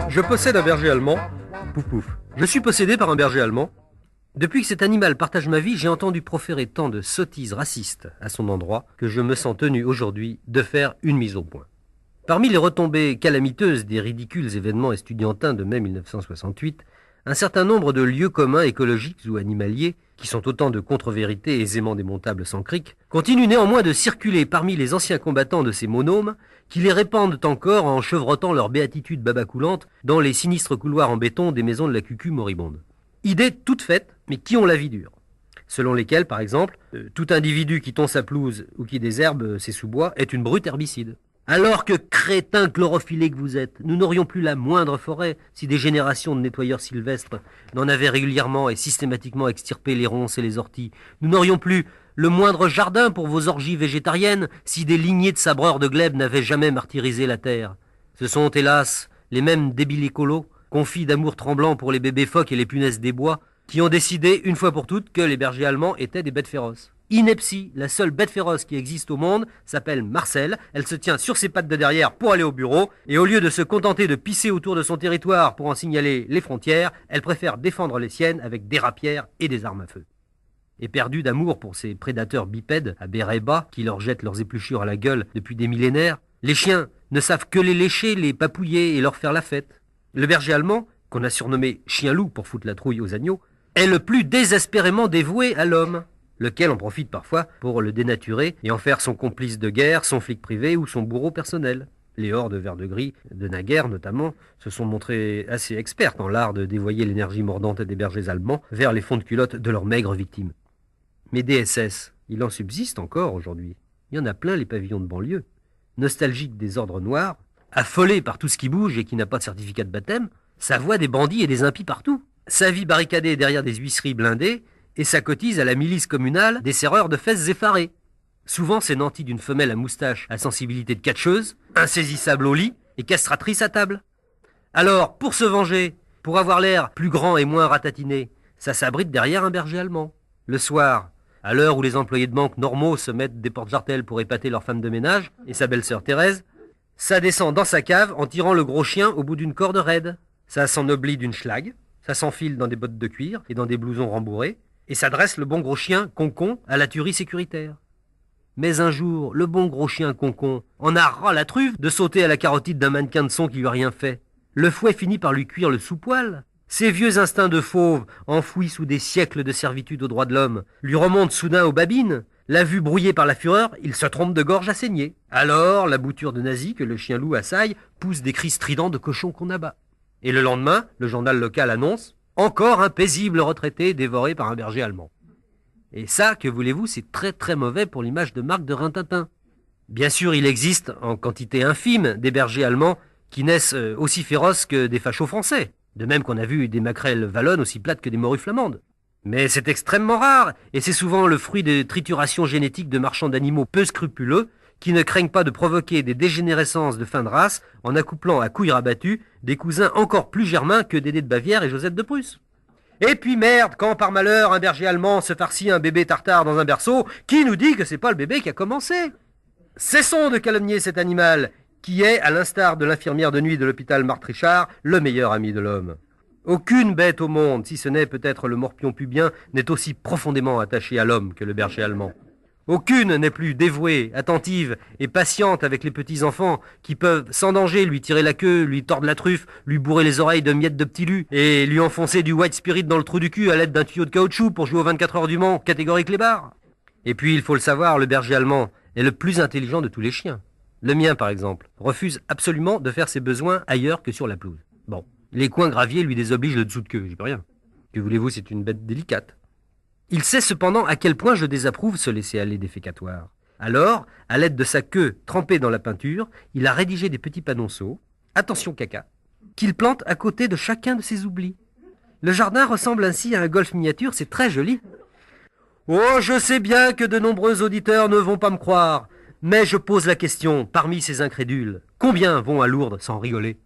Je possède un berger allemand. Pouf pouf. Je suis possédé par un berger allemand. Depuis que cet animal partage ma vie, j'ai entendu proférer tant de sottises racistes à son endroit que je me sens tenu aujourd'hui de faire une mise au point. Parmi les retombées calamiteuses des ridicules événements estudiantins de mai 1968, un certain nombre de lieux communs écologiques ou animaliers, qui sont autant de contre-vérités aisément démontables sans cric, continuent néanmoins de circuler parmi les anciens combattants de ces monomes, qui les répandent encore en chevrotant leur béatitude babacoulante dans les sinistres couloirs en béton des maisons de la cucu moribonde. Idée toute faite, mais qui ont la vie dure. Selon lesquelles, par exemple, tout individu qui tond sa pelouse ou qui désherbe ses sous-bois est une brute herbicide. Alors que crétins chlorophyllés que vous êtes, nous n'aurions plus la moindre forêt si des générations de nettoyeurs sylvestres n'en avaient régulièrement et systématiquement extirpé les ronces et les orties. Nous n'aurions plus le moindre jardin pour vos orgies végétariennes si des lignées de sabreurs de glèbe n'avaient jamais martyrisé la terre. Ce sont, hélas, les mêmes débiles écolos, confis d'amour tremblant pour les bébés phoques et les punaises des bois, qui ont décidé une fois pour toutes que les bergers allemands étaient des bêtes féroces. Ineptie, la seule bête féroce qui existe au monde, s'appelle Marcel. Elle se tient sur ses pattes de derrière pour aller au bureau, et au lieu de se contenter de pisser autour de son territoire pour en signaler les frontières, elle préfère défendre les siennes avec des rapières et des armes à feu. Éperdue d'amour pour ces prédateurs bipèdes à béret bas qui leur jettent leurs épluchures à la gueule depuis des millénaires, les chiens ne savent que les lécher, les papouiller et leur faire la fête. Le berger allemand, qu'on a surnommé chien-loup pour foutre la trouille aux agneaux, est le plus désespérément dévoué à l'homme, lequel en profite parfois pour le dénaturer et en faire son complice de guerre, son flic privé ou son bourreau personnel. Les hordes vert de gris, de naguère notamment, se sont montrées assez expertes en l'art de dévoyer l'énergie mordante des bergers allemands vers les fonds de culotte de leurs maigres victimes. Mais des SS, il en subsiste encore aujourd'hui. Il y en a plein les pavillons de banlieue. Nostalgiques des ordres noirs, affolés par tout ce qui bouge et qui n'a pas de certificat de baptême, ça voit des bandits et des impies partout. Sa vie barricadée derrière des huisseries blindées, et ça cotise à la milice communale des serreurs de fesses effarés. Souvent, c'est nanti d'une femelle à moustache à sensibilité de catcheuse, insaisissable au lit et castratrice à table. Alors, pour se venger, pour avoir l'air plus grand et moins ratatiné, ça s'abrite derrière un berger allemand. Le soir, à l'heure où les employés de banque normaux se mettent des porte-jartelles pour épater leur femme de ménage et sa belle-sœur Thérèse, ça descend dans sa cave en tirant le gros chien au bout d'une corde raide. Ça s'ennoblit d'une schlag, ça s'enfile dans des bottes de cuir et dans des blousons rembourrés, et ça dresse le bon gros chien concon à la tuerie sécuritaire. Mais un jour, le bon gros chien concon en a ras la truffe de sauter à la carotide d'un mannequin de son qui lui a rien fait. Le fouet finit par lui cuire le sous-poil. Ses vieux instincts de fauve, enfouis sous des siècles de servitude aux droits de l'homme, lui remontent soudain aux babines. La vue brouillée par la fureur, il se trompe de gorge à saigner. Alors, la bouture de nazi que le chien-loup assaille pousse des cris stridents de cochon qu'on abat. Et le lendemain, le journal local annonce « Encore un paisible retraité dévoré par un berger allemand ». Et ça, que voulez-vous, c'est très très mauvais pour l'image de marque de Rintintin. Bien sûr, il existe, en quantité infime, des bergers allemands qui naissent aussi féroces que des fachos français. De même qu'on a vu des maquerelles wallonnes aussi plates que des morues flamandes. Mais c'est extrêmement rare, et c'est souvent le fruit de triturations génétiques de marchands d'animaux peu scrupuleux qui ne craignent pas de provoquer des dégénérescences de fin de race en accouplant à couilles rabattues des cousins encore plus germains que Dédé de Bavière et Josette de Prusse. Et puis merde, quand par malheur un berger allemand se farcit un bébé tartare dans un berceau, qui nous dit que c'est pas le bébé qui a commencé? Cessons de calomnier cet animal, qui est, à l'instar de l'infirmière de nuit de l'hôpital Marthe-Richard, le meilleur ami de l'homme. Aucune bête au monde, si ce n'est peut-être le morpion pubien, n'est aussi profondément attachée à l'homme que le berger allemand. Aucune n'est plus dévouée, attentive et patiente avec les petits-enfants qui peuvent, sans danger, lui tirer la queue, lui tordre la truffe, lui bourrer les oreilles de miettes de petits lus et lui enfoncer du white spirit dans le trou du cul à l'aide d'un tuyau de caoutchouc pour jouer aux 24 heures du Mans, catégorie clébard. Et puis, il faut le savoir, le berger allemand est le plus intelligent de tous les chiens. Le mien, par exemple, refuse absolument de faire ses besoins ailleurs que sur la pelouse. Bon, les coins graviers lui désobligent le dessous de queue, j'y peux rien. Que voulez-vous, c'est une bête délicate. Il sait cependant à quel point je désapprouve ce laisser-aller défécatoire. Alors, à l'aide de sa queue trempée dans la peinture, il a rédigé des petits panonceaux, attention caca, qu'il plante à côté de chacun de ses oublis. Le jardin ressemble ainsi à un golf miniature, c'est très joli. Oh, je sais bien que de nombreux auditeurs ne vont pas me croire, mais je pose la question, parmi ces incrédules, combien vont à Lourdes sans rigoler ?